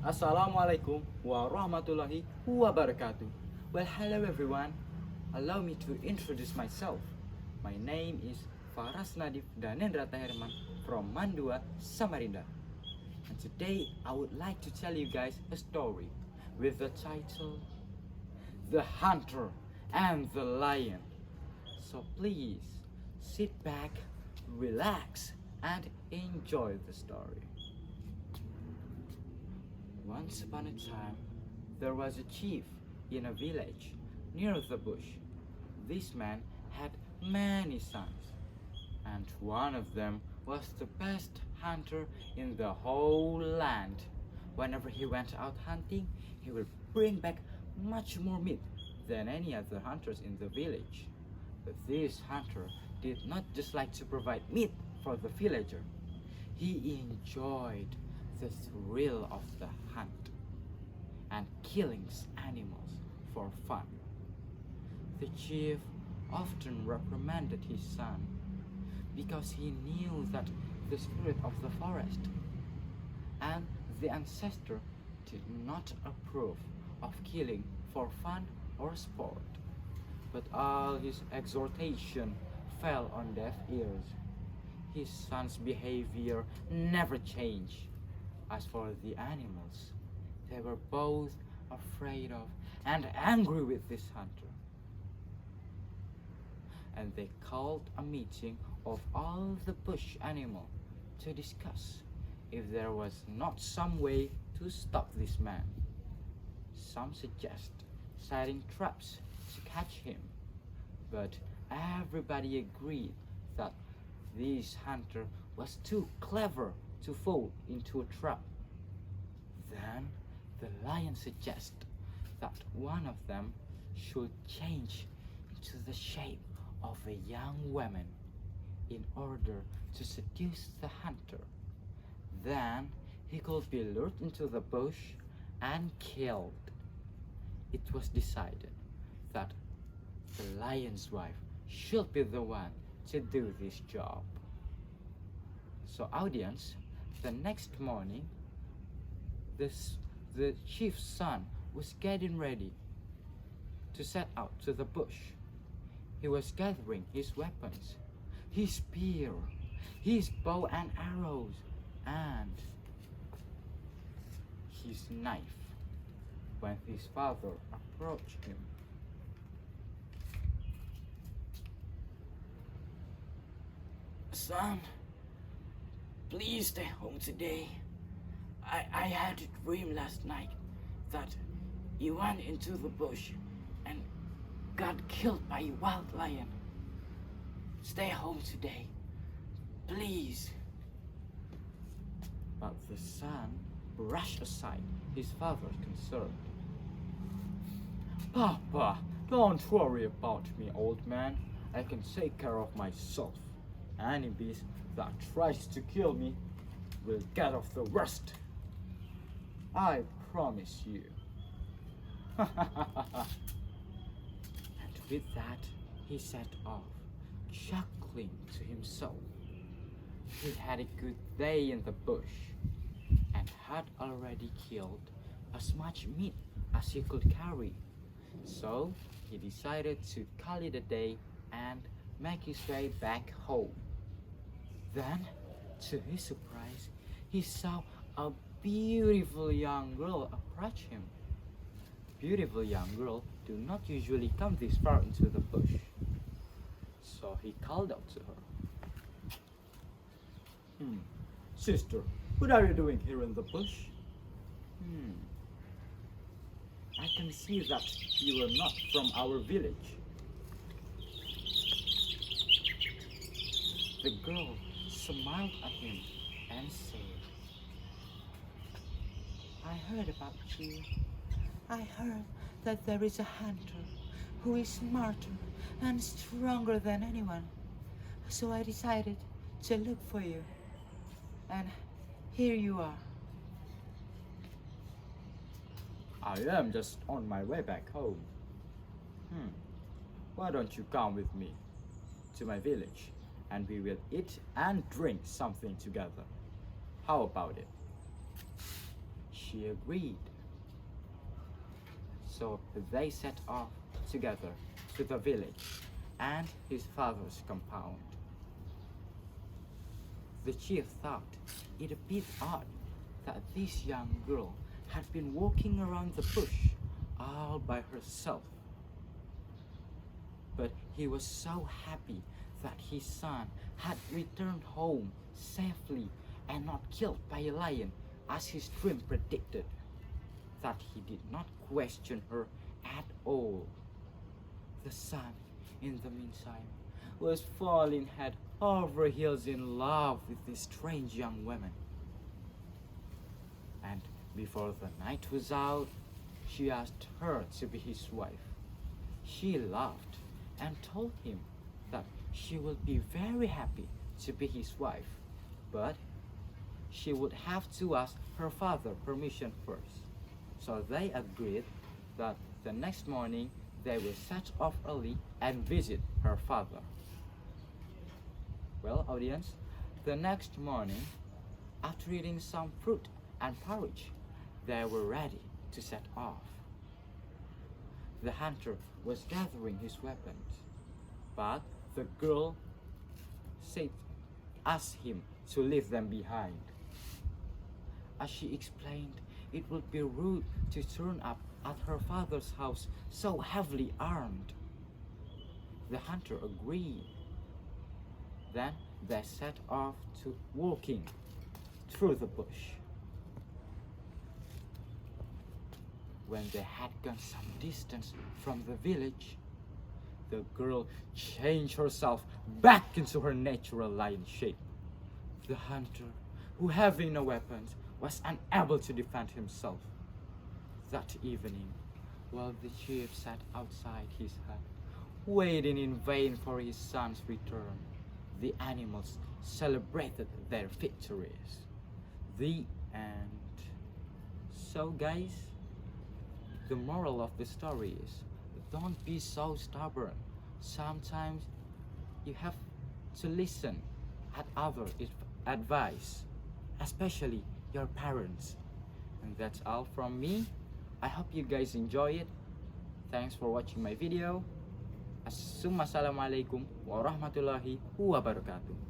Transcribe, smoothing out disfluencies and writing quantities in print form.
Assalamualaikum warahmatullahi wabarakatuh. Well, hello everyone. Allow me to introduce myself. My name is Farras Nadhif Danendrata Herman from Mandua, Samarinda. And today I would like to tell you guys a story with the title The Hunter and the Lion. So please sit back, relax, and enjoy the story. Once upon a time, there was a chief in a village near the bush. This man had many sons, and one of them was the best hunter in the whole land. Whenever he went out hunting, he would bring back much more meat than any other hunters in the village. But this hunter did not just like to provide meat for the villager. He enjoyed the thrill of the hunt and killing animals for fun. The chief often reprimanded his son because he knew that the spirit of the forest and the ancestor did not approve of killing for fun or sport. But all his exhortation fell on deaf ears. His son's behavior never changed. As for the animals, they were both afraid of and angry with this hunter. And they called a meeting of all the bush animals to discuss if there was not some way to stop this man. Some suggest setting traps to catch him, but everybody agreed that this hunter was too clever to fall into a trap. Then the lion suggested that one of them should change into the shape of a young woman in order to seduce the hunter. Then he could be lured into the bush and killed. It was decided that the lion's wife should be the one to do this job. So audience, the next morning, the chief's son was getting ready to set out to the bush. He was gathering his weapons, his spear, his bow and arrows, and his knife, when his father approached him. "Son, please stay home today. I had a dream last night that you went into the bush and got killed by a wild lion. Stay home today, please." But the son brushed aside his father's concern. "Papa, don't worry about me, old man. I can take care of myself. Any beast that tries to kill me will get off the worst. I promise you." And with that, he set off, chuckling to himself. He had a good day in the bush and had already killed as much meat as he could carry. So he decided to call it a day and make his way back home. Then, to his surprise, he saw a beautiful young girl approach him. Beautiful young girls do not usually come this far into the bush. So he called out to her. Sister, what are you doing here in the bush?" "I can see that you are not from our village." The girl smiled at him and said, "I heard about you. I heard that there is a hunter who is smarter and stronger than anyone. So I decided to look for you. And here you are." "I am just on my way back home. Why don't you come with me to my village and we will eat and drink something together? How about it?" she agreed. So they set off together to the village and his father's compound. The chief thought it a bit odd that this young girl had been walking around the bush all by herself. But he was so happy that his son had returned home safely and not killed by a lion as his dream predicted, that he did not question her at all. The son, in the meantime, was falling head over heels in love with this strange young woman. And before the night was out, she asked her to be his wife. She laughed and told him that she would be very happy to be his wife, but she would have to ask her father permission first. So they agreed that the next morning they will set off early and visit her father. Well, audience, the next morning, after eating some fruit and porridge, they were ready to set off. The hunter was gathering his weapons, but the girl asked him to leave them behind. As she explained, it would be rude to turn up at her father's house so heavily armed. The hunter agreed. Then they set off to walking through the bush. When they had gone some distance from the village, the girl changed herself back into her natural lion shape. The hunter, who having no weapons, was unable to defend himself. That evening, while the chief sat outside his hut, waiting in vain for his son's return, the animals celebrated their victories. The end. So guys, the moral of the story is, don't be so stubborn. Sometimes you have to listen at other advice, especially your parents. And that's all from me. I hope you guys enjoy it. Thanks for watching my video. Assalamualaikum warahmatullahi wabarakatuh.